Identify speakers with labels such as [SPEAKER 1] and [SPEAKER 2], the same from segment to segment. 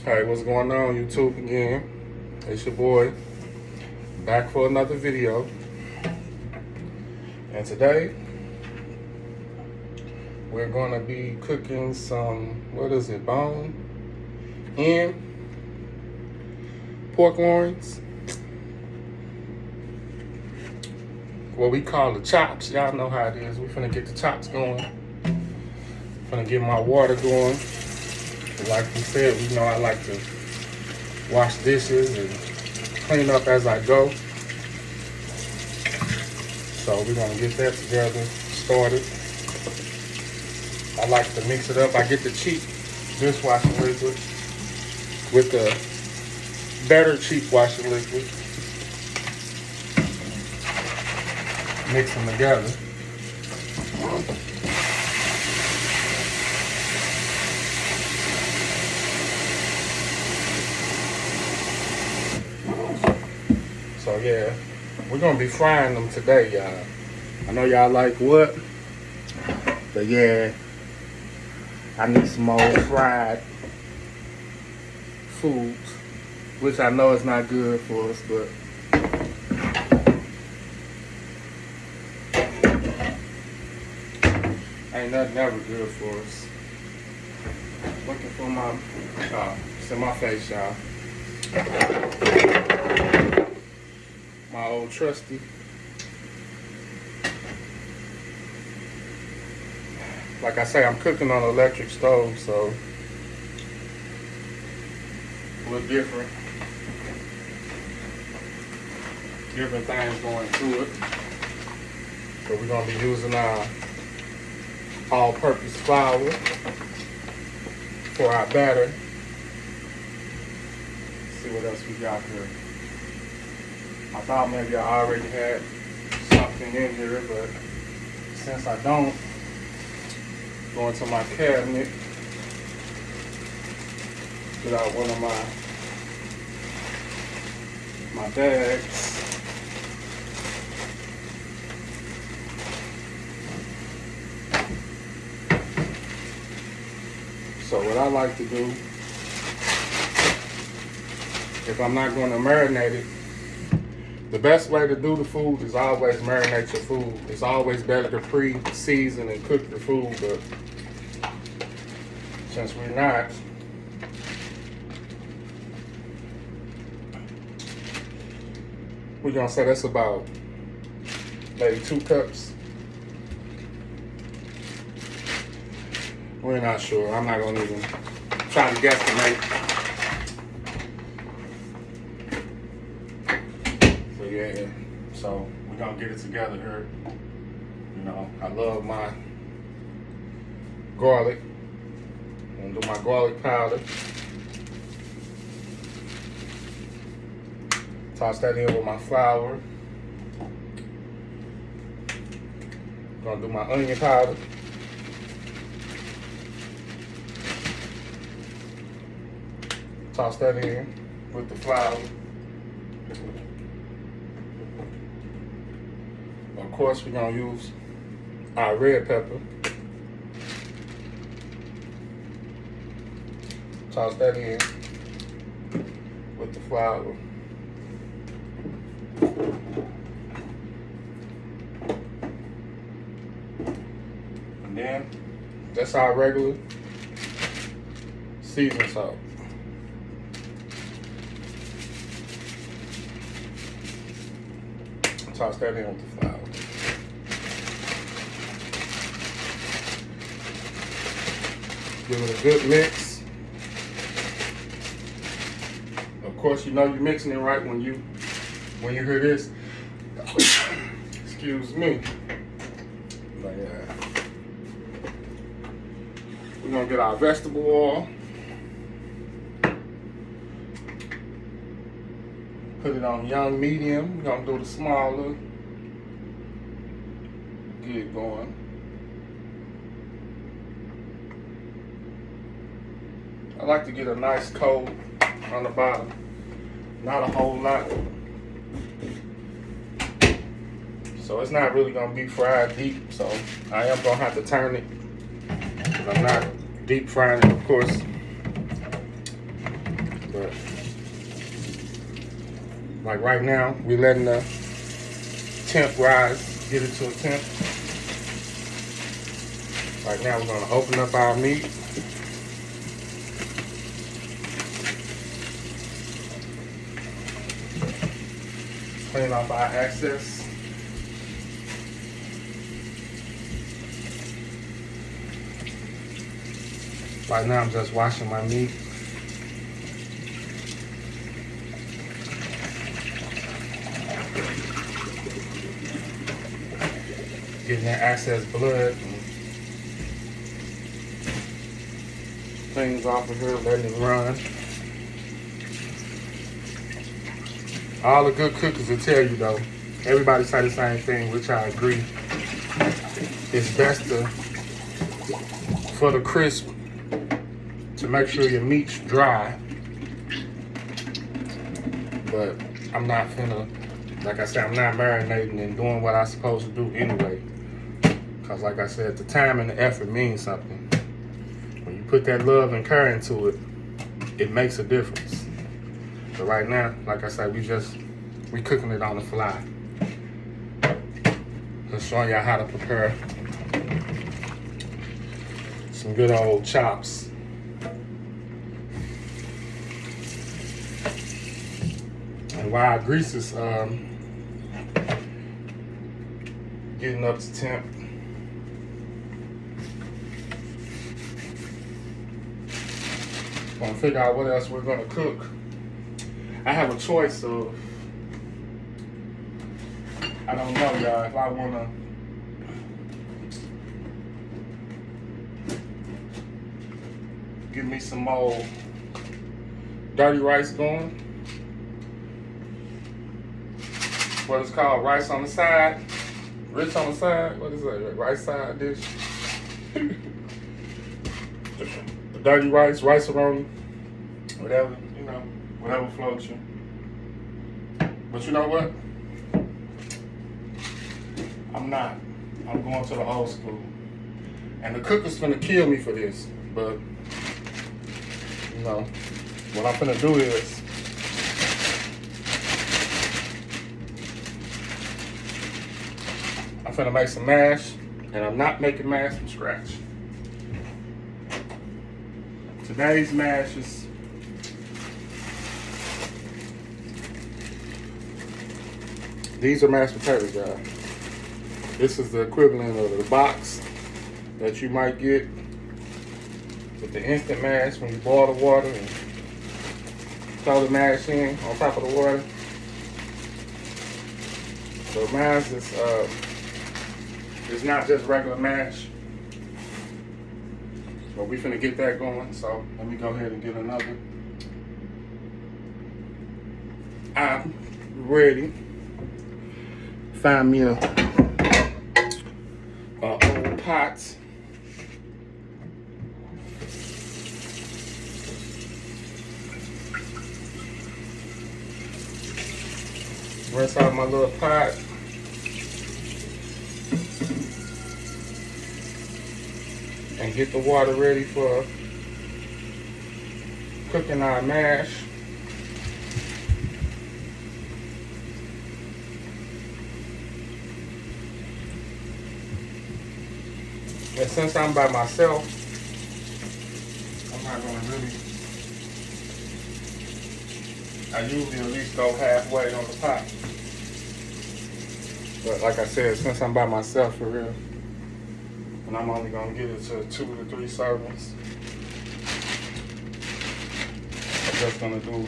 [SPEAKER 1] Hey, what's going on, YouTube again? It's your boy, back for another video. And today, we're gonna be cooking some, bone and pork loins. What we call the chops. Y'all know how it is. We finna get the chops going. Finna get my water going. Like we said, I like to wash dishes and clean up as I go. So we're gonna get that together, started. I like to mix it up. I get the cheap dishwashing liquid with the better cheap washing liquid. Mix them together. So yeah, we're gonna be frying them today, y'all. I know y'all like what, but yeah, I need some more fried foods, which I know is not good for us, but ain't nothing ever good for us. Looking for my, it's in my face, y'all. My old trusty. Like I say, I'm cooking on an electric stove, so a little different. Different things going through it. So we're gonna be using our all-purpose flour for our batter. Let's see what else we got here. I thought maybe I already had something in here, but since I don't, go into my cabinet, get out one of my bags. So what I like to do, if I'm not going to marinate it, the best way to do the food is always marinate your food. It's always better to pre-season and cook your food, but since we're not, we're gonna say that's about maybe 2 cups. We're not sure. I'm not gonna even try to guesstimate. So yeah, so we're gonna get it together here. I love my garlic. I'm gonna do my garlic powder. Toss that in with my flour. Gonna do my onion powder. Toss that in with the flour. Of course, we're gonna use our red pepper. Toss that in with the flour. And then that's our regular season salt. Toss that in with the flour. Give it a good mix. Of course, you're mixing it right when you hear this. Excuse me. But yeah, we're gonna get our vegetable oil. Put it on young medium. We're gonna do the smaller. Get it going. I like to get a nice coat on the bottom. Not a whole lot. So it's not really gonna be fried deep. So I am gonna have to turn it, because I'm not deep frying it, of course. But like right now, we letting the temp rise, get it to a temp. Right now, we're gonna open up our meat. Clean off our excess. Right now, I'm just washing my meat. Getting that excess blood and things off of here, letting it run. All the good cookers will tell you though, everybody say the same thing, which I agree. It's best for the crisp to make sure your meat's dry. But I'm not finna, like I said, I'm not marinating and doing what I'm supposed to do anyway. Cause like I said, the time and the effort means something. When you put that love and care into it, it makes a difference. But right now, like I said, we cooking it on the fly. Just showing y'all how to prepare some good old chops. And while our grease is getting up to temp, gonna figure out what else we're gonna cook. I have a choice of, I don't know, y'all, if I wanna get me some more dirty rice going. What it's called, rice on the side, rich on the side. What is that? Rice side dish. The dirty rice, rice-a-roni, whatever, you know, whatever floats you. But you know what? I'm not. I'm going to the old school. And the cooker's finna kill me for this, but you know, what I'm finna do is I'm finna make some mash, and I'm not making mash from scratch. Today's mash is these are mashed potatoes, y'all. This is the equivalent of the box that you might get with the instant mash when you boil the water and throw the mash in on top of the water. So mash is it's not just regular mash. But we finna get that going, so let me go ahead and get another. I'm ready. Find me a old pot. Rinse out my little pot. And get the water ready for cooking our mash. And since I'm by myself, I'm not gonna really, I usually at least go halfway on the pot. But like I said, since I'm by myself for real, and I'm only gonna get it to 2 to 3 servings, I'm just gonna do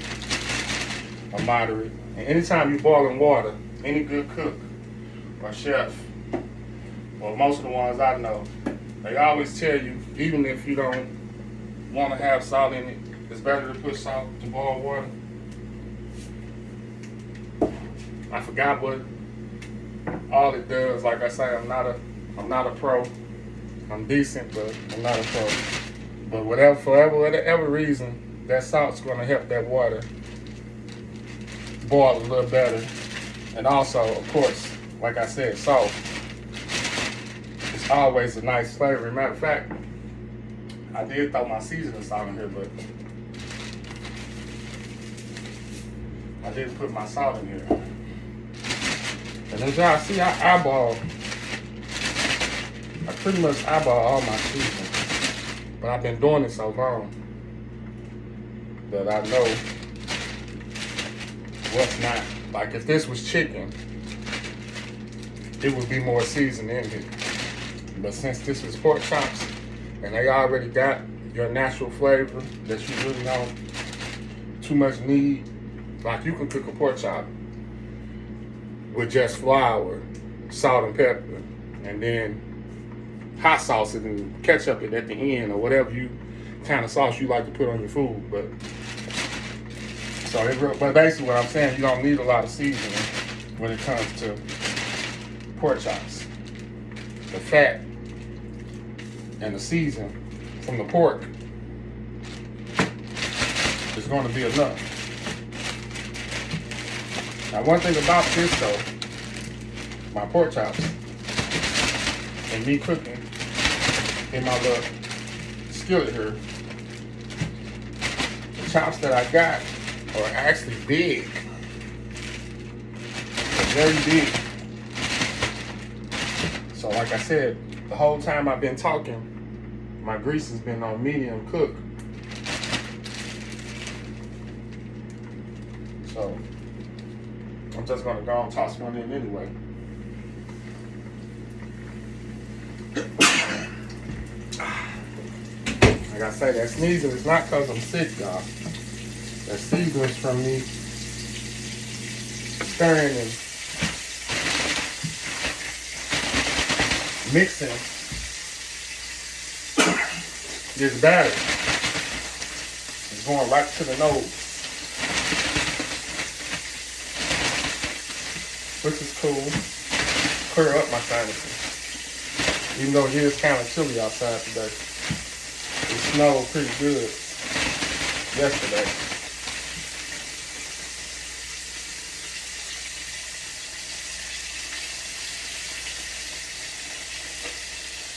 [SPEAKER 1] a moderate. And anytime you boiling water, any good cook or chef, well, most of the ones I know, they always tell you, even if you don't want to have salt in it, it's better to put salt to boil water. I forgot what all it does. Like I say, I'm not a pro. I'm decent, but I'm not a pro. But for whatever reason, that salt's gonna help that water boil a little better. And also, of course, like I said, salt. It's always a nice flavor. Matter of fact, I did throw my seasoning salt in here, but I didn't put my salt in here. And as y'all see, I pretty much eyeball all my seasoning. But I've been doing it so long that I know what's not. Like if this was chicken, it would be more seasoned in it. But since this is pork chops, and they already got your natural flavor that you really don't too much need, like you can cook a pork chop with just flour, salt and pepper, and then hot sauce it and ketchup it at the end, or whatever you kind of sauce you like to put on your food. But but basically what I'm saying, you don't need a lot of seasoning when it comes to pork chops. The fat and the season from the pork is going to be enough. Now, one thing about this though, my pork chops, and me cooking in my little skillet here, the chops that I got are actually big. They're very big. So like I said, the whole time I've been talking, my grease has been on medium cook. So I'm just gonna go and toss one in anyway. Like I say, that sneezing is not because I'm sick, y'all. That sneezing is from me stirring and mixing this batter. It's going right to the nose, which is cool. Clear up my sinuses. Even though it is kind of chilly outside today. It snowed pretty good yesterday.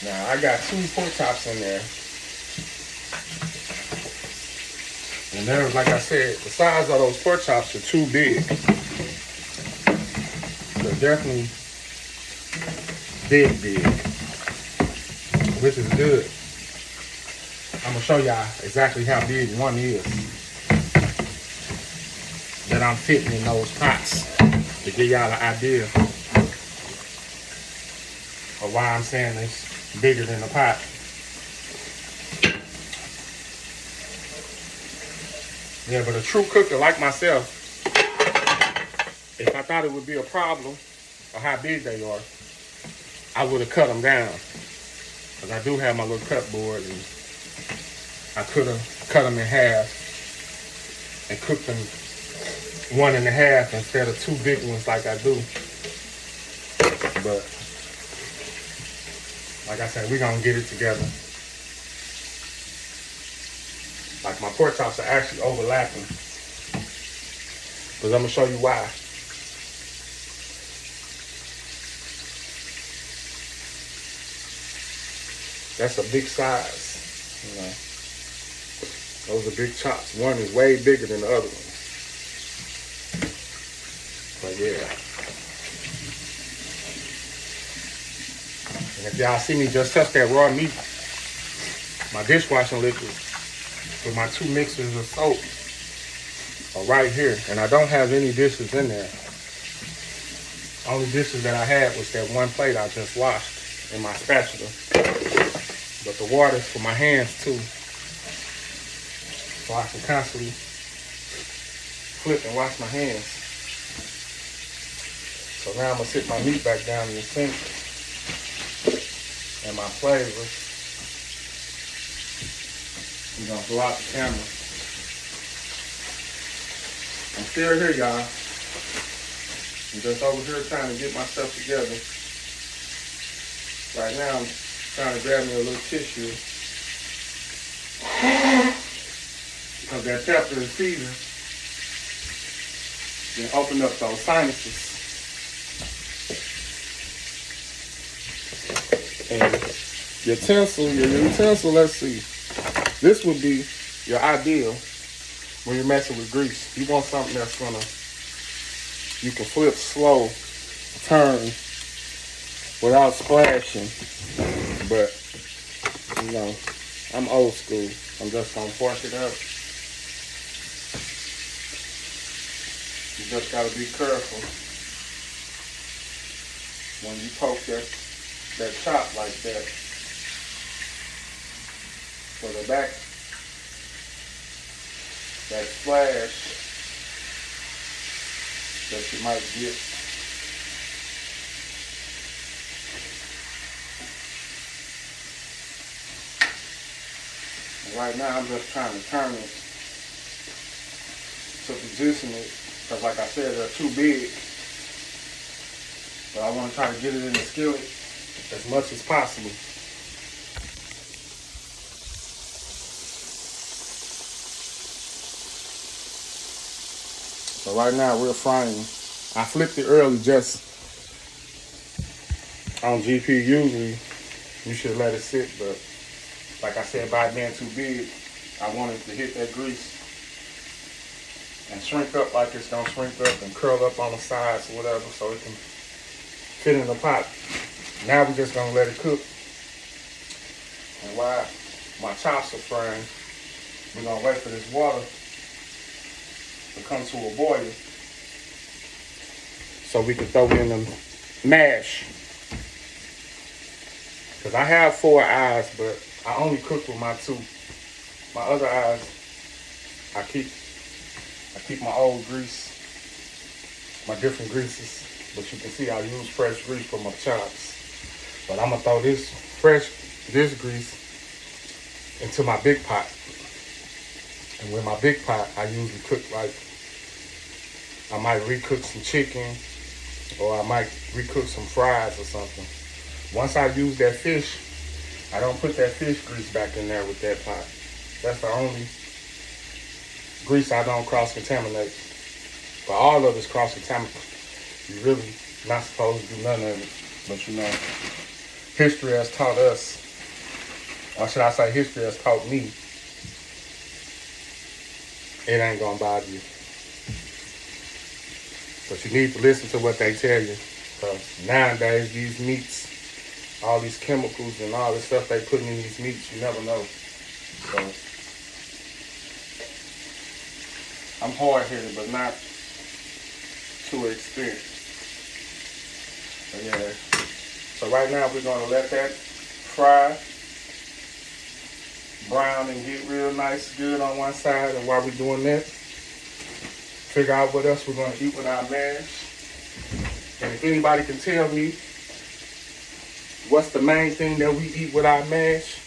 [SPEAKER 1] Now I got 2 pork chops in there. And they're, like I said, the size of those pork chops are too big. They're definitely big, which is good. I'm gonna show y'all exactly how big one is that I'm fitting in those pots to give y'all an idea of why I'm saying it's bigger than the pot. Yeah, but a true cooker like myself, if I thought it would be a problem or how big they are, I would have cut them down. Because I do have my little cut board, and I could have cut them in half and cooked them 1.5 instead of 2 big ones like I do. But like I said, we're gonna get it together. Like my pork chops are actually overlapping. Because I'm gonna show you why. That's a big size, you know. Those are big chops. One is way bigger than the other one. But yeah. And if y'all see me just touch that raw meat, my dishwashing liquid with my 2 mixers of soap are right here. And I don't have any dishes in there. Only dishes that I had was that one plate I just washed in my spatula. But the water's for my hands too. So I can constantly flip and wash my hands. So now I'm gonna sit my meat back down in the sink and my flavors. I'm gonna blow out the camera. I'm still here, y'all. I'm just over here trying to get my stuff together. Right now, I'm trying to grab me a little tissue. Because that pepper and season then open up those sinuses. And your utensil, let's see. This would be your ideal when you're messing with grease. You want something that's gonna you can flip slow, turn without splashing. But, you know, I'm old school. I'm just gonna fork it up. You just gotta be careful when you poke that chop like that. For the back, that splash that you might get. And right now I'm just trying to turn it to position it, because like I said, they're too big. But I want to try to get it in the skillet as much as possible. So right now we're frying. I flipped it early just on GP. Usually you should let it sit, but like I said, by it being too big, I wanted to hit that grease and shrink up like it's gonna shrink up and curl up on the sides or whatever, so it can fit in the pot. Now we're just gonna let it cook. And while my chops are frying, we're gonna wait for this water to come to a boil so we can throw in the mash. Because I have 4 eyes, but I only cook with my 2. My other eyes, I keep my old grease, my different greases. But you can see I use fresh grease for my chops. But I'm gonna throw this grease into my big pot. And with my big pot, I usually cook like, I might recook some chicken, or I might recook some fries or something. Once I use that fish, I don't put that fish grease back in there with that pot. That's the only grease I don't cross-contaminate. But all of it's cross-contaminated. You're really not supposed to do none of it. But you know, history has taught us, or should I say history has taught me, it ain't gonna bother you. But you need to listen to what they tell you. Because nowadays, these meats, all these chemicals and all this stuff they putting in these meats, you never know. So, I'm hard-headed, but not to an extent. But yeah. So right now, we're going to let that fry, brown, and get real nice, good on one side. And while we're doing that, figure out what else we're going to eat with our mash. And if anybody can tell me what's the main thing that we eat with our mash,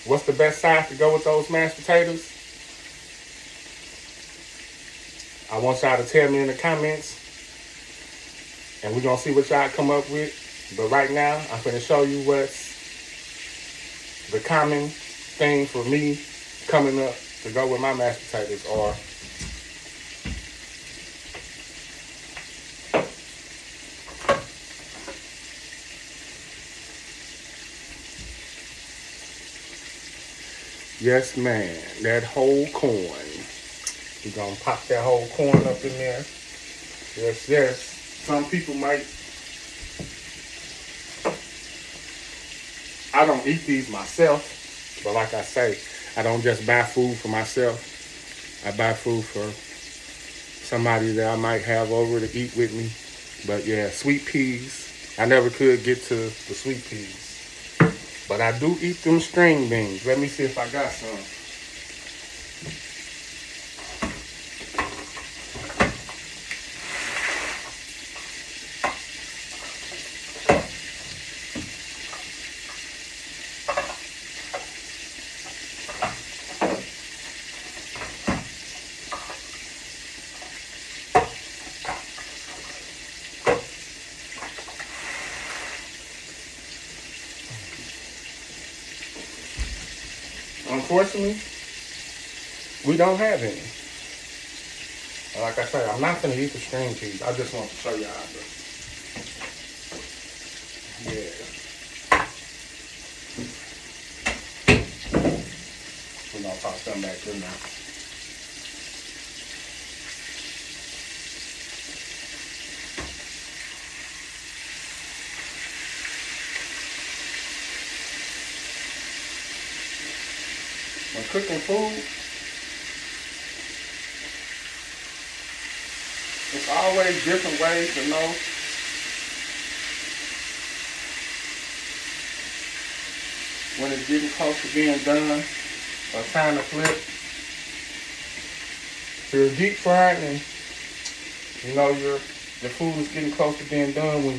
[SPEAKER 1] what's the best side to go with those mashed potatoes, I want y'all to tell me in the comments, and we're going to see what y'all come up with. But right now, I'm going to show you what's the common thing for me coming up to go with my mashed potatoes are yes, man, that whole corn. We're going to pop that whole corn up in there. Yes, yes. Some people might, I don't eat these myself, but like I say, I don't just buy food for myself. I buy food for somebody that I might have over to eat with me. But yeah, sweet peas. I never could get to the sweet peas. But I do eat them string beans. Let me see if I got some. Unfortunately, we don't have any. And like I said, I'm not going to eat the string peas. I just want to show you how to. Yeah. We're going to toss them back in now. cooking food, it's always different ways to know when it's getting close to being done or time to flip. If you're deep frying and you know your food is getting close to being done when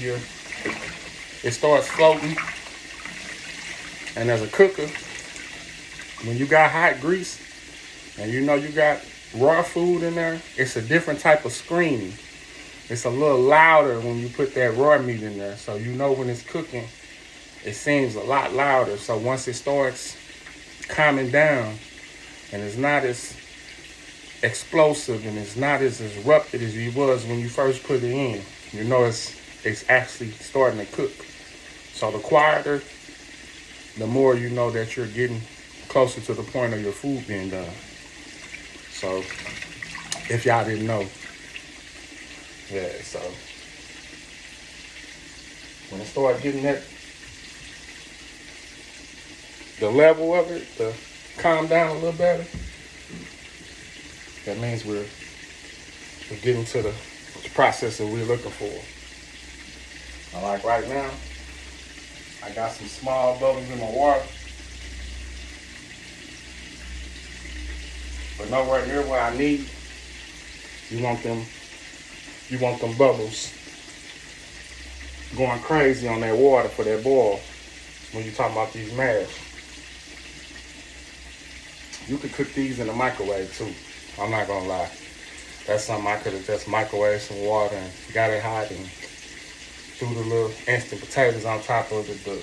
[SPEAKER 1] it starts floating. And as a cooker, when you got hot grease and you know you got raw food in there, it's a different type of screaming. It's a little louder when you put that raw meat in there. So you know when it's cooking, it seems a lot louder. So once it starts calming down and it's not as explosive and it's not as erupted as it was when you first put it in, you know it's actually starting to cook. So the quieter, the more you know that you're getting closer to the point of your food being done. So if y'all didn't know, yeah, so when it starts getting the level of it to calm down a little better, that means we're getting to the process that we're looking for. Now, like right now, I got some small bubbles in my water, but nowhere near what I need. You want them bubbles going crazy on that water for that boil when you're talking about these mash. You could cook these in the microwave too. I'm not gonna lie. That's something I could have just microwaved some water and got it hot and threw the little instant potatoes on top of it, but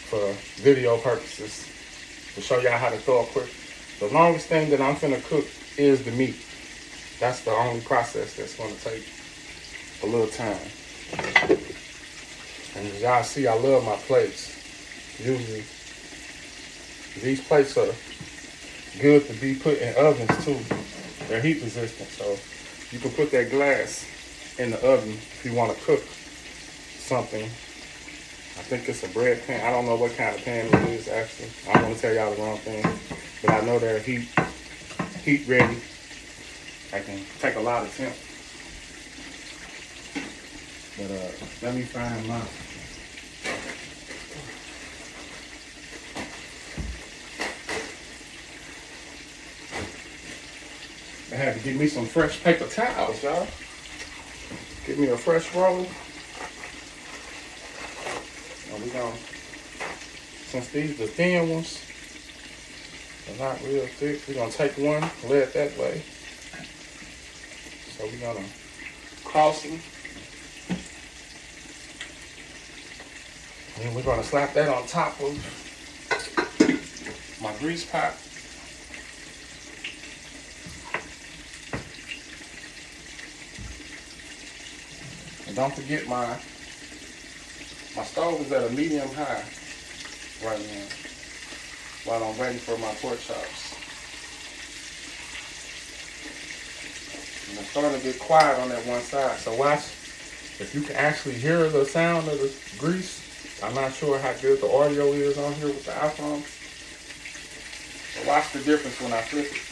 [SPEAKER 1] for video purposes, to show y'all how to throw it quick. The longest thing that I'm finna cook is the meat. That's the only process that's gonna take a little time. And as y'all see, I love my plates. Usually, these plates are good to be put in ovens too. They're heat resistant, so you can put that glass in the oven if you want to cook something. I think it's a bread pan. I don't know what kind of pan it is actually. I don't want to tell y'all the wrong thing, but I know they're heat ready. I can take a lot of temp. But let me find mine. I had to get me some fresh paper towels, y'all. Get me a fresh roll. And we gonna, since these are thin ones, they're not real thick, we're gonna take one, lay it that way. So we're gonna cross them. And we're gonna slap that on top of my grease pot. And don't forget my stove is at a medium high right now while I'm waiting for my pork chops. And it's starting to get quiet on that one side. So watch, if you can actually hear the sound of the grease. I'm not sure how good the audio is on here with the iPhone. But watch the difference when I flip it.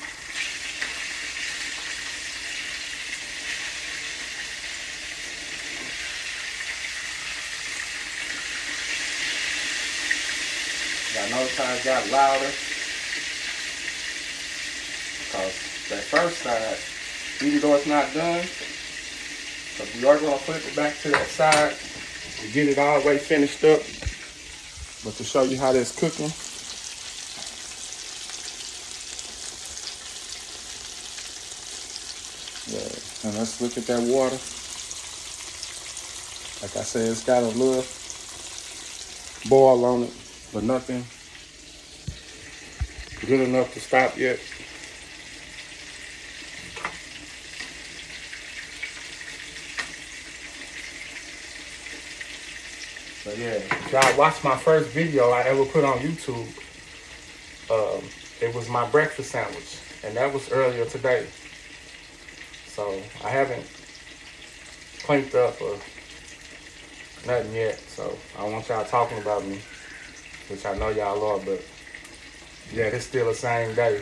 [SPEAKER 1] Y'all notice how it got louder? Because that first side, even though it's not done, but we are going to flip it back to that side to get it all the way finished up. But to show you how that's cooking. Yeah, and let's look at that water. Like I said, it's got a little boil on it, but nothing good enough to stop yet. But yeah, if y'all watched my first video I ever put on YouTube, it was my breakfast sandwich, and that was earlier today. So I haven't cleaned up or nothing yet, so I don't want y'all talking about me, which I know y'all are, but Yeah, it's still the same day.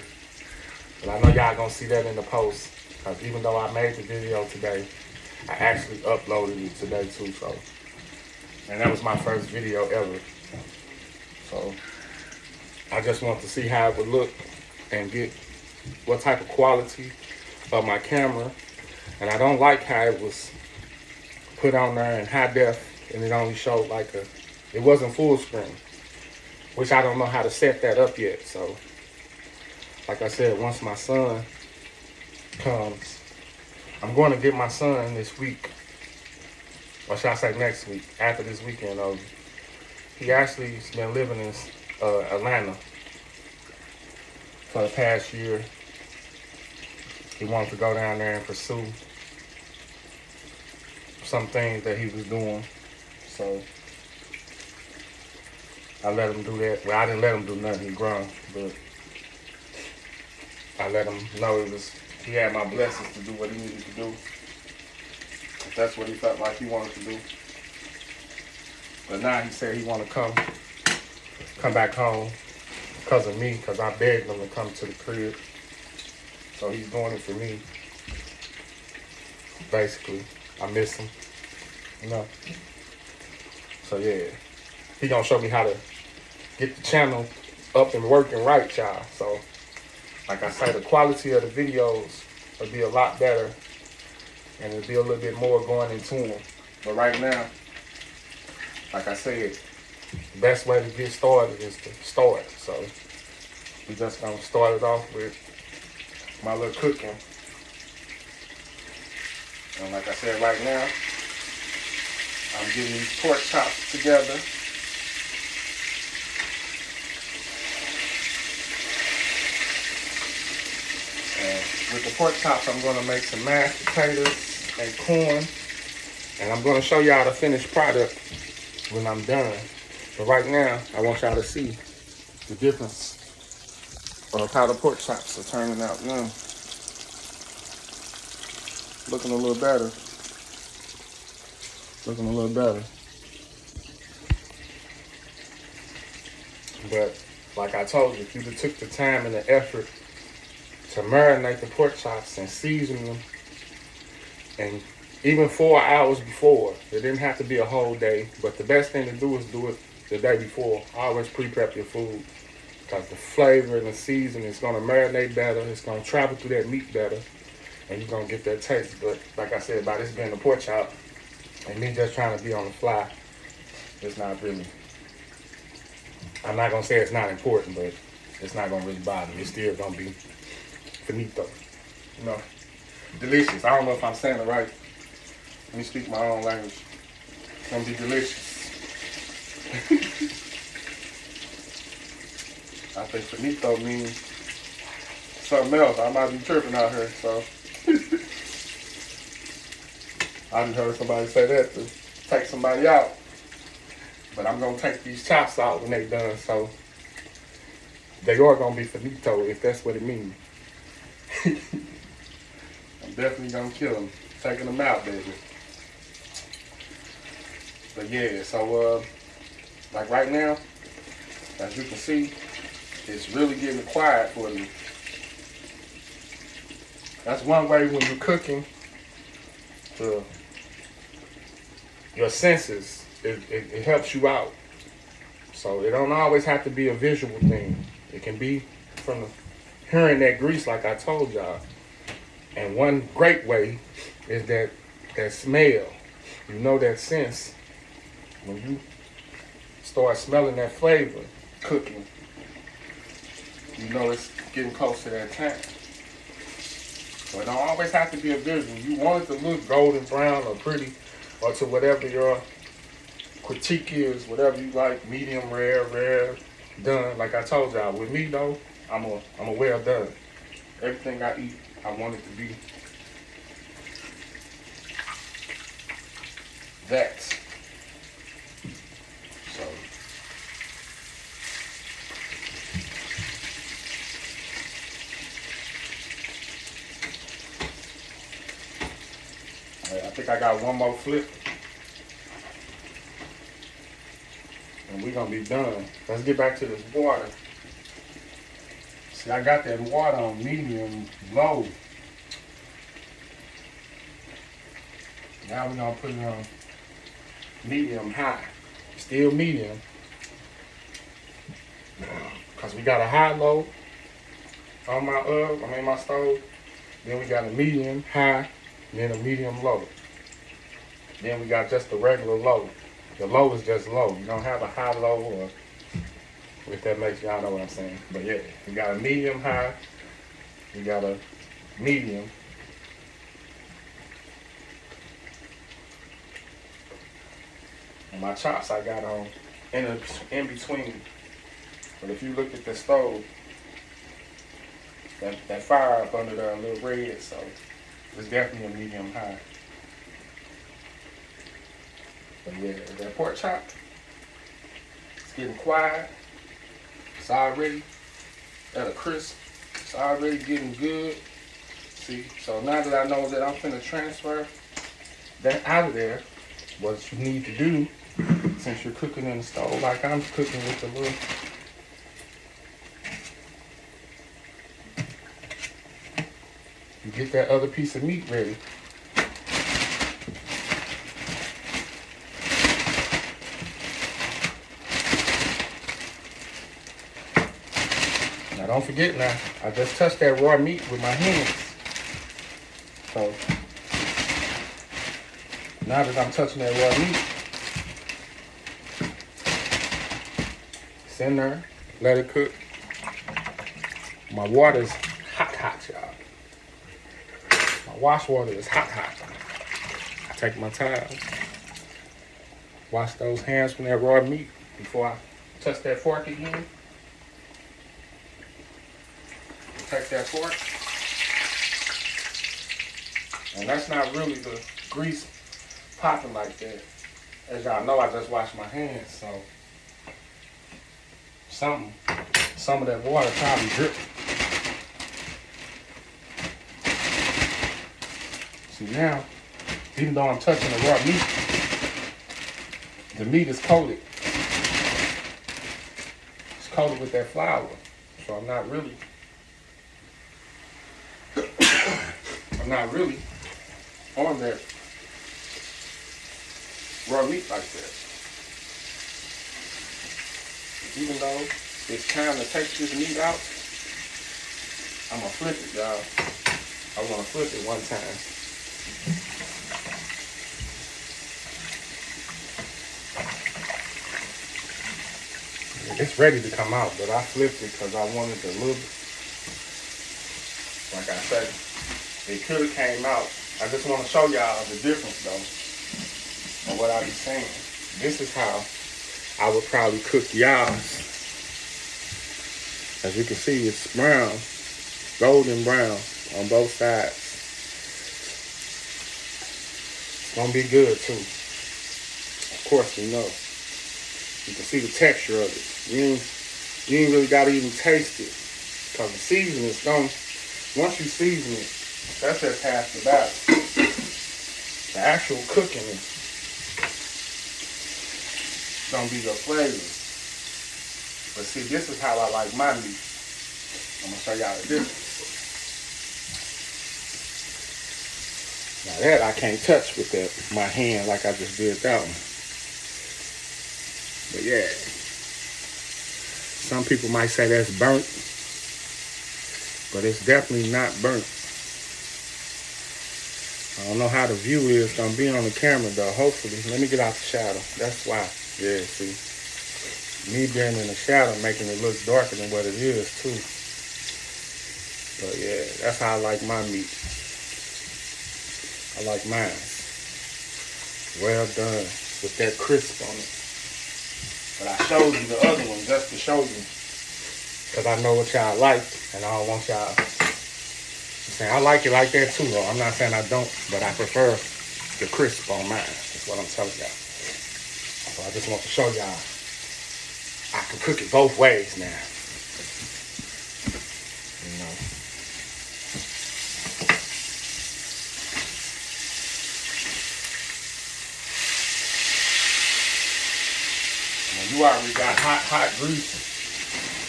[SPEAKER 1] But I know y'all gonna see that in the post. Because even though I made the video today, I actually uploaded it today too. So, and that was my first video ever. So I just want to see how it would look and get what type of quality of my camera. And I don't like how it was put on there in high def and it only showed like it wasn't full screen, which I don't know how to set that up yet. So like I said, once my son comes, I'm going to get my son this week, or should I say next week, after this weekend. He actually has been living in Atlanta for the past year. He wanted to go down there and pursue some things that he was doing. So I let him do that. Well, I didn't let him do nothing. He grown, but I let him know he had my blessings to do what he needed to do. If that's what he felt like he wanted to do. But now he said he want to come back home because of me, because I begged him to come to the crib. So he's doing it for me. Basically, I miss him. You know. So yeah, he gonna show me how to get the channel up and working right, y'all. So like I say, the quality of the videos will be a lot better, and it'll be a little bit more going into them. But right now, like I said, the best way to get started is to start. So we just gonna start it off with my little cooking. And like I said, right now, I'm getting these pork chops together. And with the pork chops, I'm gonna make some mashed potatoes and corn. And I'm gonna show y'all the finished product when I'm done. But right now, I want y'all to see the difference of how the pork chops are turning out now. Looking a little better. Looking a little better. But like I told you, if you took the time and the effort to marinate the pork chops and season them, and even 4 hours before, it didn't have to be a whole day, but the best thing to do is do it the day before. Always pre-prep your food, because the flavor and the season is going to marinate better, it's going to travel through that meat better, and you're going to get that taste. But like I said, by this being a pork chop, and me just trying to be on the fly, it's not really, I'm not going to say it's not important, but it's not going to really bother me. It's still going to be finito, you know, delicious. I don't know if I'm saying it right. Let me speak my own language. It's going to be delicious. I think finito means something else. I might be tripping out here, so. I just heard somebody say that to take somebody out. But I'm going to take these chops out when they're done, so they are going to be finito if that's what it means. I'm definitely going to kill them. Taking them out, baby. But yeah, so like right now, as you can see, it's really getting quiet for me. That's one way when you're cooking, your senses, it helps you out. So it don't always have to be a visual thing. It can be from hearing that grease, like I told y'all. And one great way is that smell. You know that sense. When you start smelling that flavor cooking, you know it's getting close to that time. So it don't always have to be a visual. You want it to look golden brown or pretty, or to whatever your critique is, whatever you like, medium rare, done. Like I told y'all, with me though, I'm a well done. Everything I eat, I want it to be that. So I think I got one more flip, and we're gonna be done. Let's get back to this water. See, I got that water on medium low. Now we're gonna put it on medium high. Still medium. Cause we got a high low on my stove. Then we got a medium high, then a medium low. Then we got just the regular low. The low is just low. You don't have a high low, or if that makes y'all know what I'm saying. But yeah, we got a medium high, we got a medium. And my chops I got on in between. But if you look at the stove, that fire up under there a little red, so it's definitely a medium high. But yeah, that pork chop, it's getting quiet. It's already at a crisp. It's already getting good. See, so now that I know that I'm finna transfer that out of there, what you need to do, since you're cooking in the stove like I'm cooking with the little, you get that other piece of meat ready. Now don't forget now, I just touched that raw meat with my hands. So now that I'm touching that raw meat, it's in there, let it cook. My water's hot, y'all. My wash water is hot. I take my time, wash those hands from that raw meat before I touch that fork again. Take that fork. And that's not really the grease popping like that. As y'all know, I just washed my hands, so some of that water probably dripped. See now, even though I'm touching the raw meat, the meat is coated. It's coated with that flour. So I'm not really on that raw meat like that. Even though it's time to take this meat out, I'm gonna flip it, y'all. I wanna flip it one time. It's ready to come out, but I flipped it because I wanted a little bit. Like I said, it could have came out. I just want to show y'all the difference though, of what I be saying. This is how I would probably cook y'all's. As you can see, it's brown, golden brown on both sides. It's gonna be good too. Of course, you know. You can see the texture of it. You ain't really gotta even taste it, because the seasoning is gonna. Once you season it, that's just half the battle. The actual cooking is gonna be the flavor. But see, this is how I like my meat. I'm gonna show y'all the difference. Now that I can't touch with my hand like I just did that one. But yeah, some people might say that's burnt, but it's definitely not burnt. I don't know how the view is gonna be on the camera though. Hopefully, let me get out the shadow. That's why. Yeah, see, me being in the shadow making it look darker than what it is too. But yeah, that's how I like my meat. I like mine well done with that crisp on it. But I showed you the other one just to show you, because I know what y'all like, and I don't want y'all. I'm saying I like it like that too, though. I'm not saying I don't, but I prefer the crisp on mine. That's what I'm telling y'all. So I just want to show y'all I can cook it both ways now. You know. When you already got hot grease,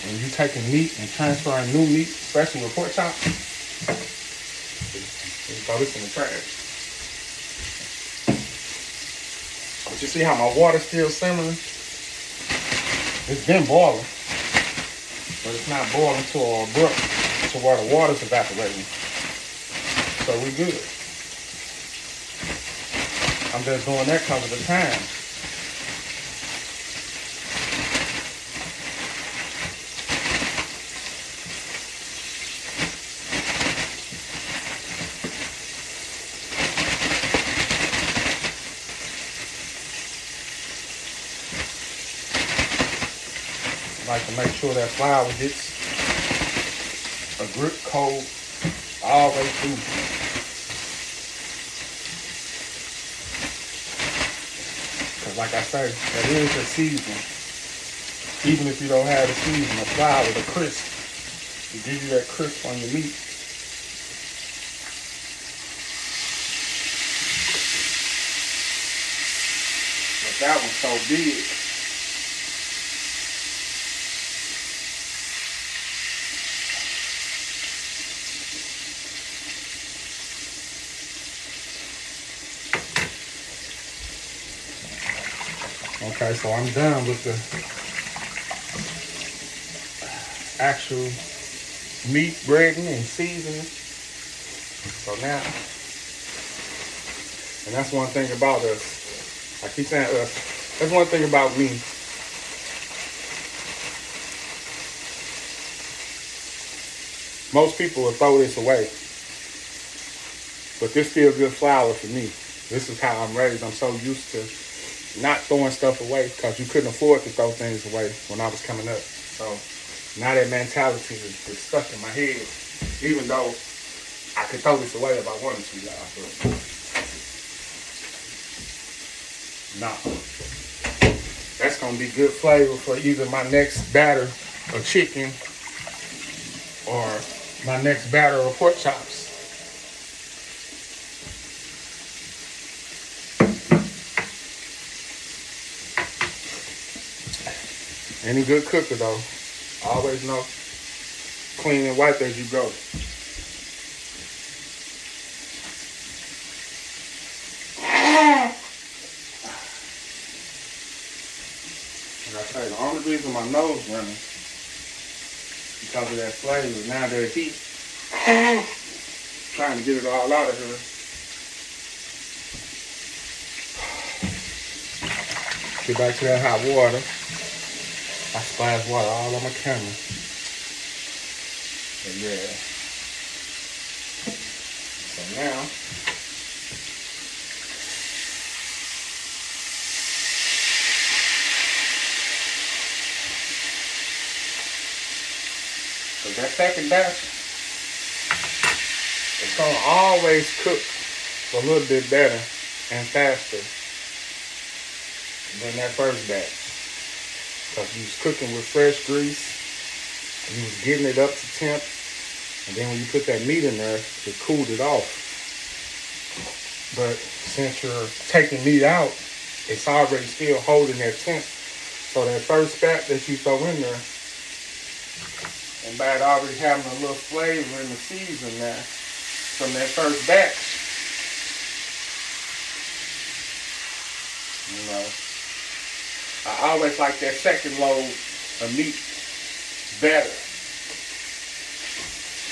[SPEAKER 1] and when you taking meat and transferring new meat, especially with pork chops, you throw this in the trash. But you see how my water's still simmering? It's been boiling, but it's not boiling to a brook to where the water's evaporating. So we good. I'm just doing that because of the time. I like to make sure that flour gets a grip coat all the way through. Because like I say, that is the season. Even if you don't have the season, the flour, the crisp, to give you that crisp on your meat. But that one's so big. Okay, so I'm done with the actual meat breading and seasoning. So now, and that's one thing about us. I keep saying us. That's one thing about me. Most people will throw this away. But this still good flour for me. This is how I'm raised. I'm so used to not throwing stuff away because you couldn't afford to throw things away when I was coming up. So now that mentality is stuck in my head, even though I could throw this away if I wanted to, y'all. But nah. That's going to be good flavor for either my next batter of chicken or my next batter of pork chops. Any good cooker though, always know clean and wipe as you go. And I tell you, the only reason my nose running because of that flavor. Now that heat, trying to get it all out of here. Get back to that hot water. I splashed water all on my camera. But yeah. So now, so that second batch, it's gonna always cook a little bit better and faster than that first batch. Because you was cooking with fresh grease, you was getting it up to temp, and then when you put that meat in there, it cooled it off. But since you're taking meat out, it's already still holding that temp. So that first batch that you throw in there, and by it already having a little flavor in the season now from that first batch, you know, I always like that second load of meat better.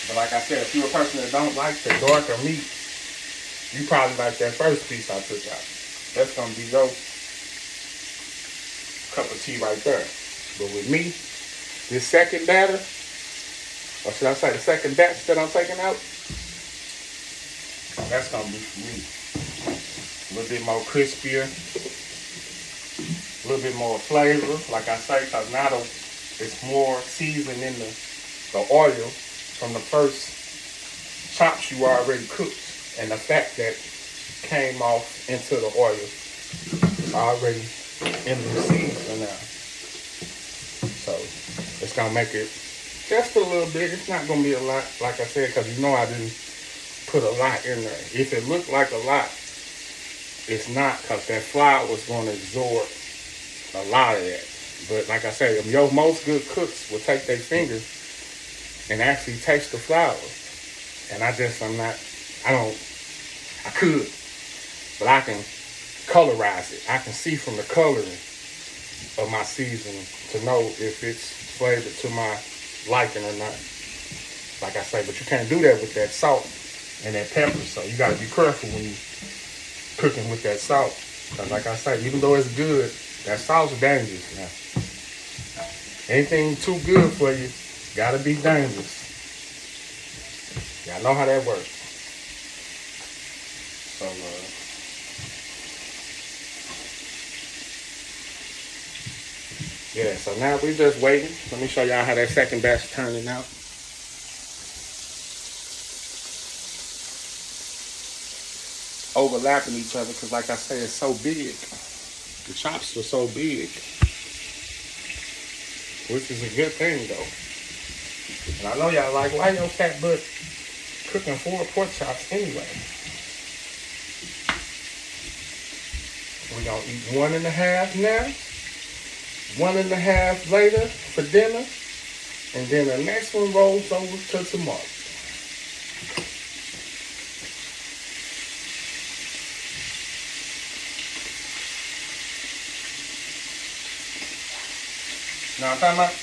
[SPEAKER 1] But like I said, if you're a person that don't like the darker meat, you probably like that first piece I took out. That's going to be your cup of tea right there. But with me, this second batter, or should I say the second batch that I'm taking out, that's going to be for me. A little bit more crispier. A little bit more flavor, like I say, because now it's more seasoned in the oil from the first chops you already cooked, and the fat that came off into the oil is already in the season now. So it's gonna make it just a little bit. It's not gonna be a lot, like I said, because you know I didn't put a lot in there. If it looked like a lot, it's not, because that flour was gonna absorb a lot of that. But like I say, most good cooks will take their fingers and actually taste the flour. And I'm not, I don't, I could, but I can colorize it. I can see from the coloring of my seasoning to know if it's flavored to my liking or not. Like I say, but you can't do that with that salt and that pepper. So you got to be careful when you cooking with that salt. Because like I say, even though it's good, that salt's dangerous now. Anything too good for you, gotta be dangerous. Y'all know how that works. So, yeah, so now we just waiting. Let me show y'all how that second batch turning out. Overlapping each other because like I say, it's so big. The chops are so big. Which is a good thing though. And I know y'all like, why your fat butt cooking 4 pork chops anyway? We're gonna eat 1.5 now, 1.5 later for dinner, and then the next one rolls over to tomorrow. Now I'm talking about,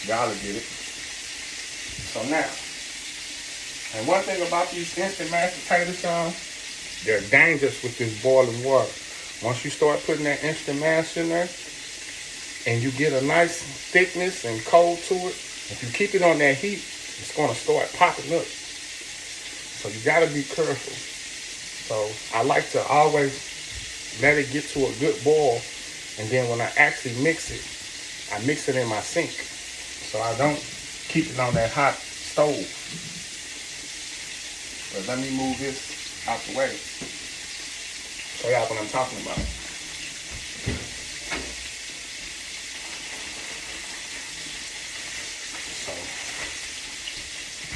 [SPEAKER 1] y'all will get it. So now, and one thing about these instant mashed potatoes, y'all, they're dangerous with this boiling water. Once you start putting that instant mash in there, and you get a nice thickness and cold to it, if you keep it on that heat, it's gonna start popping up. So you gotta be careful. So I like to always let it get to a good boil. And then when I actually mix it, I mix it in my sink. So I don't keep it on that hot stove. But let me move this out the way. Show y'all what I'm talking about. So,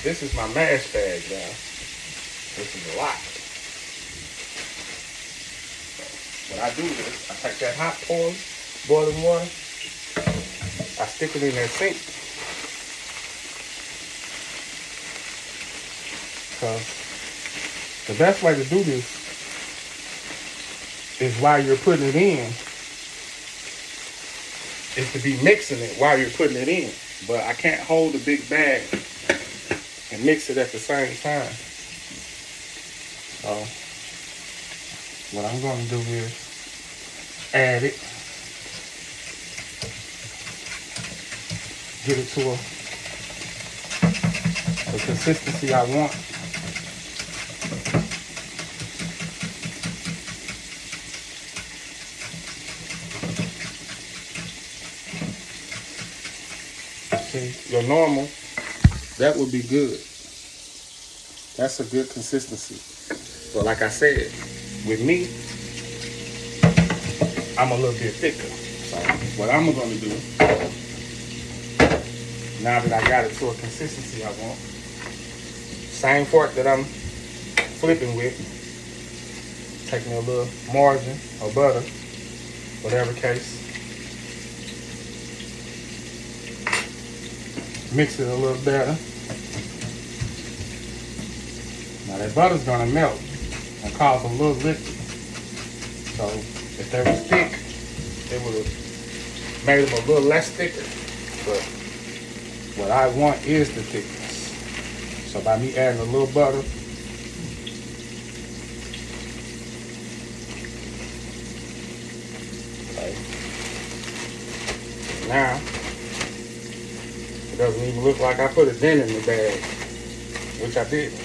[SPEAKER 1] this is my mash bag, y'all. This is a lot. What I do is, I take that hot boiling water, I stick it in that sink. Because the best way to do this is while you're putting it in, is to be mixing it while you're putting it in. But I can't hold a big bag and mix it at the same time. So, what I'm going to do is add it, get it to the consistency I want. See, your normal, that would be good. That's a good consistency. But like I said, with me, I'm a little bit thicker. So what I'm gonna do, now that I got it to a consistency I want, same fork that I'm flipping with, take me a little margarine or butter, whatever case, mix it a little better. Now that butter's gonna melt and cause a little liquid. So if they was thick, it would have made them a little less thicker. But what I want is the thickness. So by me adding a little butter, okay. Now it doesn't even look like I put a dent in the bag, which I didn't.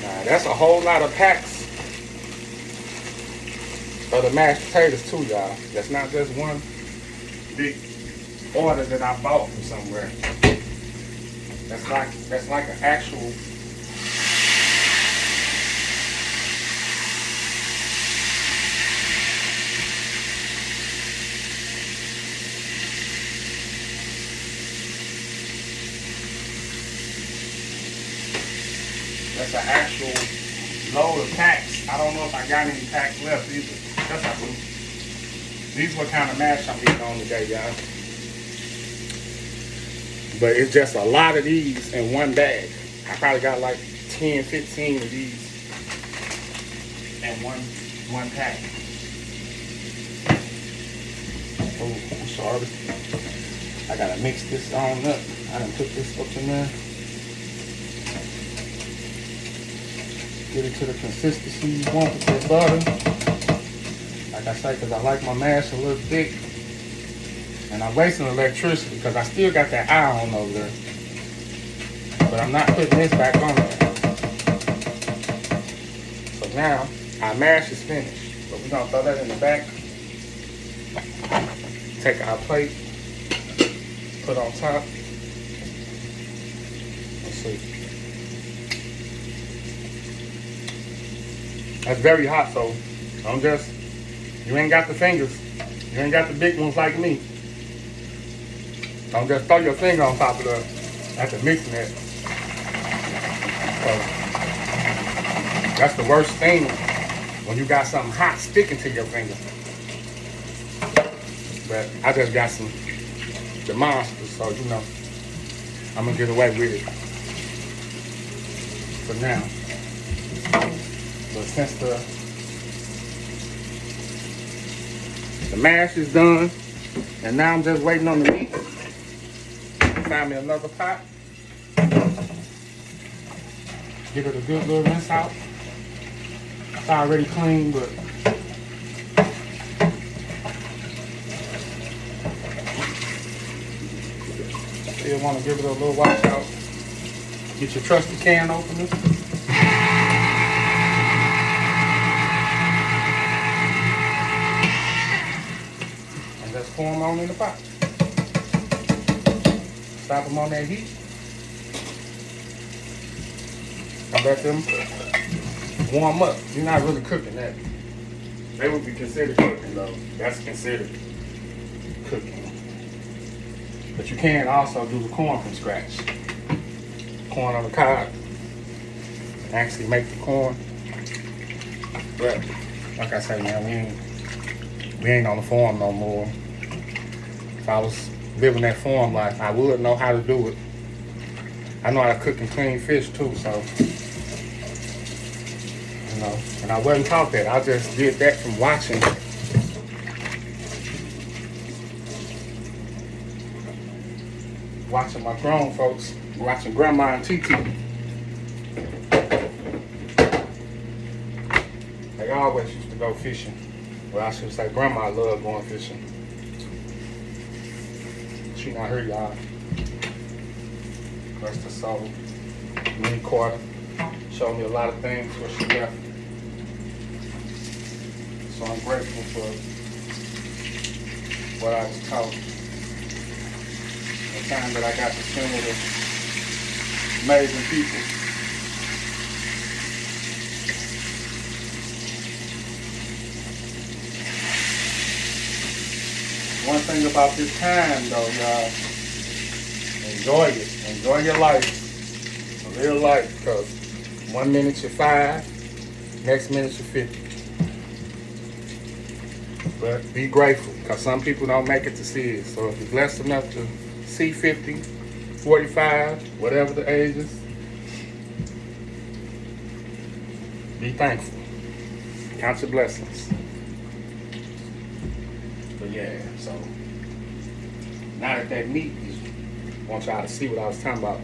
[SPEAKER 1] Now that's a whole lot of packs of the mashed potatoes too, y'all. That's not just one big order that I bought from somewhere. That's like an actual load of packs. I don't know if I got any packs left either. Yes, I do. These what kind of mash I'm eating on today, y'all. But it's just a lot of these in one bag. I probably got like 10, 15 of these in one pack. Oh, I'm sorry. I gotta mix this on up. I done put this up in there. Get it to the consistency you want with your butter. Like I say, because I like my mash a little thick. And I'm wasting electricity because I still got that iron over there. But I'm not putting this back on there. So now, our mash is finished. But we're going to throw that in the back. Take our plate. Put on top. Let's see. That's very hot, so don't just, you ain't got the fingers. You ain't got the big ones like me. Don't just throw your finger on top of the, after mixing it. So, that's the worst thing when you got something hot sticking to your finger. But I just got the monsters, so you know, I'm gonna get away with it for now. But since the mash is done, and now I'm just waiting on the meat. Find me another pot. Give it a good little rinse out. It's already clean, but still want to give it a little wash out. Get your trusty can opener. And just pour them on in the pot. Stop them on that heat. And let them warm up. You're not really cooking that. They would be considered cooking though. That's considered cooking. But you can also do the corn from scratch. Corn on the cob. Actually make the corn. But like I say, man, we ain't on the farm no more. If I was living that farm life, I would know how to do it. I know how to cook and clean fish too, so you know. And I wasn't taught that. I just did that from watching. Watching my grown folks, watching Grandma and TT. They always used to go fishing. Well, I should say Grandma loved going fishing. She not here, y'all. Rest her soul. Mini quarter. Showed me a lot of things where she left. So I'm grateful for what I was taught. The time that I got to spend with amazing people. One thing about this time though, y'all, enjoy it. Enjoy your life. Real life, because 1 minute you're 5, next minute you're 50. But be grateful, because some people don't make it to see it. So if you're blessed enough to see 50, 45, whatever the age is, be thankful. Count your blessings. But yeah, so now that meat is, I want y'all to see what I was talking about.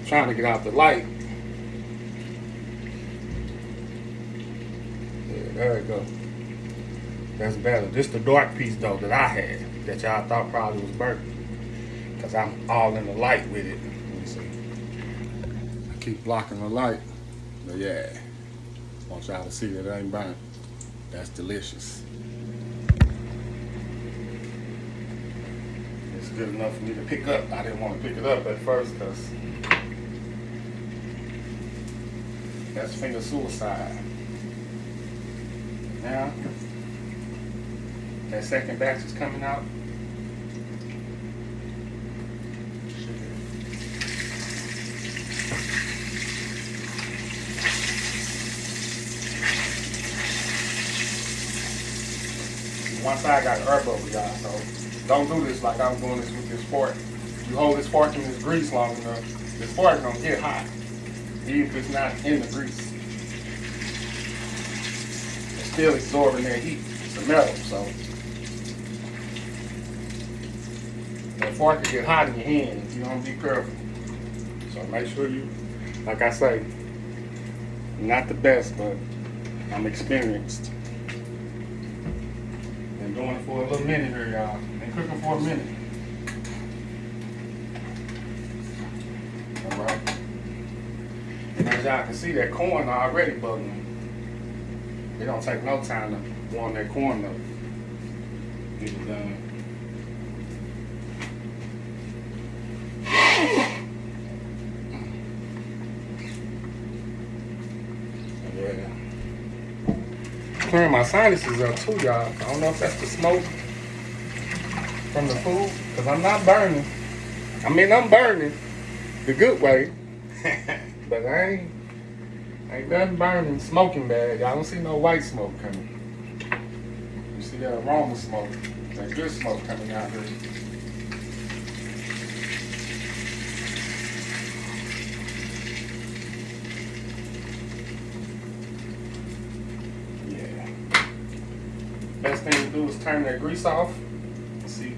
[SPEAKER 1] Trying to get out the light. Yeah, there we go. That's better. This the dark piece though that I had that y'all thought probably was burnt. Cause I'm all in the light with it. Let me see. I keep blocking the light. But yeah. Want y'all to see that it ain't burnt. That's delicious. It's good enough for me to pick up. I didn't want to pick it up at first because that's finger suicide. Now, that second batch is coming out. one side got air bubble, y'all. So don't do this like I'm doing this with this fork. You hold this fork in this grease long enough, this fork gonna get hot, even if it's not in the grease. It's still absorbing that heat. It's a metal, so that fork can get hot in your hand if you don't be careful. So make sure you, like I say, not the best, but I'm experienced. Been doing it for a little minute here, y'all. Been cooking for a minute. Alright. And as y'all can see, that corn already bubbling. It don't take no time to warm that corn up. Get it done. Yeah. Clearing my sinuses up too, y'all. I don't know if that's the smoke from the food, because I'm not burning. I mean, I'm burning the good way, but I ain't nothing burning, smoking bad. I don't see no white smoke coming. You see that aroma smoke, that good smoke coming out here. Yeah. Best thing to do is turn that grease off. See,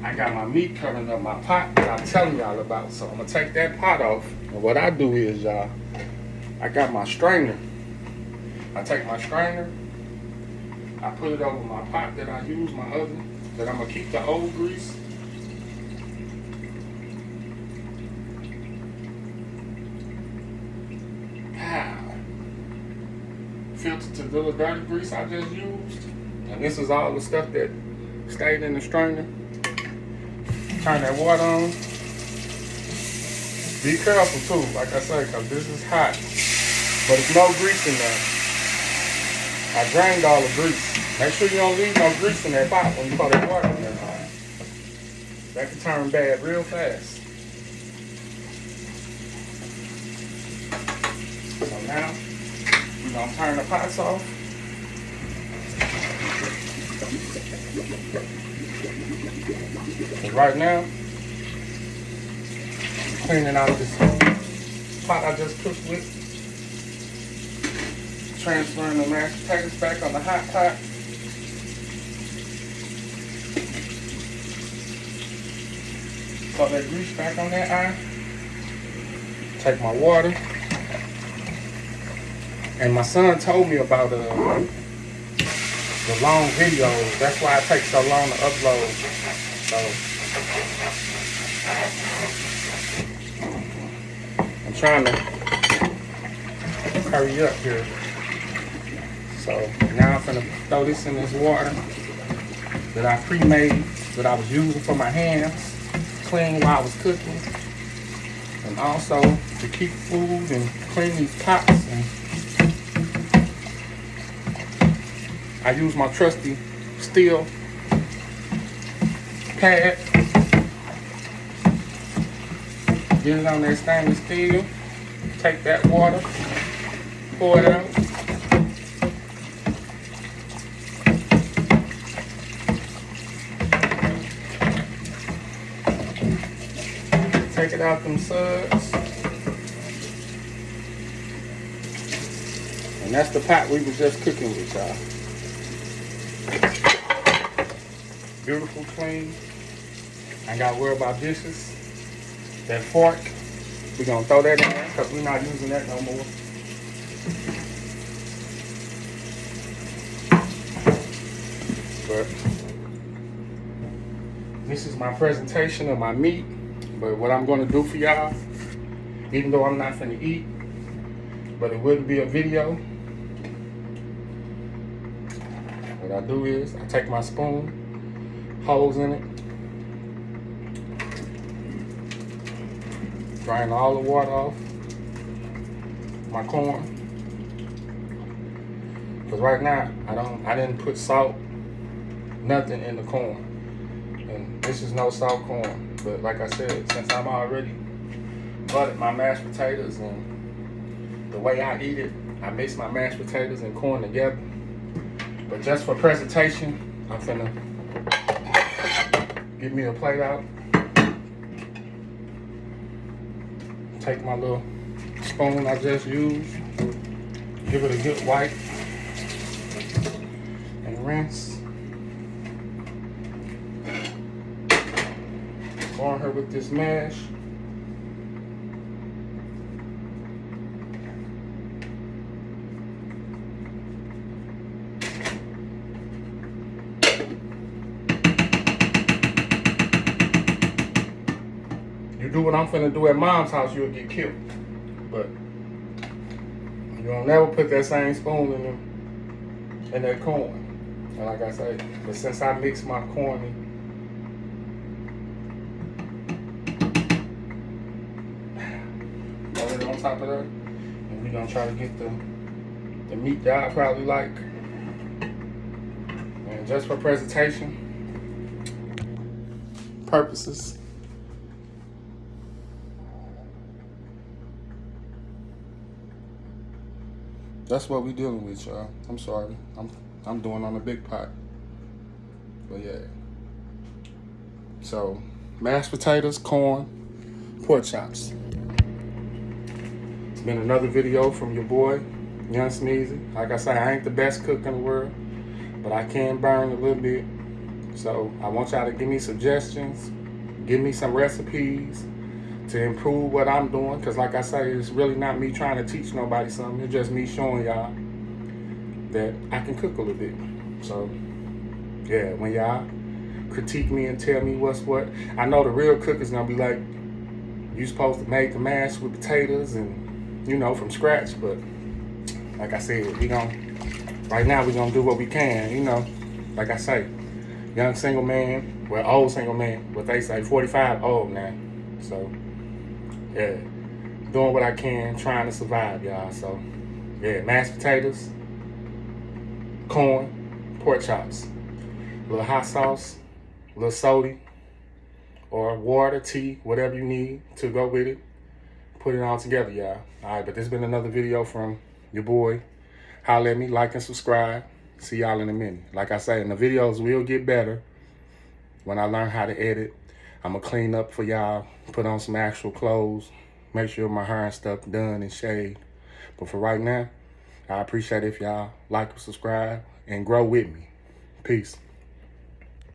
[SPEAKER 1] I got my meat covering up my pot that I'm telling y'all about. So I'm gonna take that pot off. And what I do is, y'all, I got my strainer. I take my strainer, I put it over my pot that I use, my oven, that I'm gonna keep the old grease. Filter to the dirty grease I just used. And this is all the stuff that stayed in the strainer. Turn that water on. Be careful too, like I say, because this is hot. But there's no grease in there. I drained all the grease. Make sure you don't leave no grease in that pot when you put that water in there. That can turn bad real fast. So now, we're going to turn the pots off. And right now, I'm cleaning out this pot I just cooked with. Transferring the mashed potatoes back on the hot pot. Put that grease back on that iron. Take my water. And my son told me about the long videos. That's why it takes so long to upload. So I'm trying to hurry up here. So now I'm gonna throw this in this water that I pre-made, that I was using for my hands, clean while I was cooking, and also to keep food and clean these pots. And I use my trusty steel pad. Get it on that stainless steel. Take that water, pour it out. Take it out them suds. And that's the pot we were just cooking with, y'all. Beautiful, clean. Ain't got to worry about dishes. That fork, we're going to throw that in there because we're not using that no more. But this is my presentation of my meat. But what I'm going to do for y'all, even though I'm not finna eat, but it will be a video. What I do is I take my spoon, holes in it, drain all the water off my corn. Because right now I didn't put salt, nothing in the corn, and this is no salt corn. But like I said, since I'm already buttered my mashed potatoes, and the way I eat it, I mix my mashed potatoes and corn together. But just for presentation, I'm finna get me a plate out. Take my little spoon I just used. Give it a good wipe. And rinse. Go on her with this mash. You do what I'm finna do at mom's house, you'll get killed. But you don't never put that same spoon in that corn. And like I say, but since I mix my corn it on top of that, and we're gonna try to get the meat that I probably like. And just for presentation purposes, that's what we dealing with, y'all. I'm sorry, I'm doing on a big pot, but yeah. So mashed potatoes, corn, pork chops. It's been another video from your boy, Young Sneezy. Like I say, I ain't the best cook in the world, but I can burn a little bit. So I want y'all to give me suggestions, give me some recipes to improve what I'm doing. Cause like I say, it's really not me trying to teach nobody something. It's just me showing y'all that I can cook a little bit. So yeah, when y'all critique me and tell me what's what, I know the real cook is gonna be like, you supposed to make the mash with potatoes and, you know, from scratch. But like I said, right now we're gonna do what we can, you know. Like I say, young single man, well, old single man, what they say, 45 old now. So yeah, doing what I can, trying to survive, y'all. So yeah, mashed potatoes, corn, pork chops, a little hot sauce, a little soda, or water, tea, whatever you need to go with it. Put it all together, y'all. All right, but this has been another video from your boy. Holler at me, like and subscribe. See y'all in a minute. Like I say, and the videos will get better when I learn how to edit. I'm going to clean up for y'all, put on some actual clothes, make sure my hair and stuff done and shaved. But for right now, I appreciate it if y'all like and subscribe and grow with me. Peace.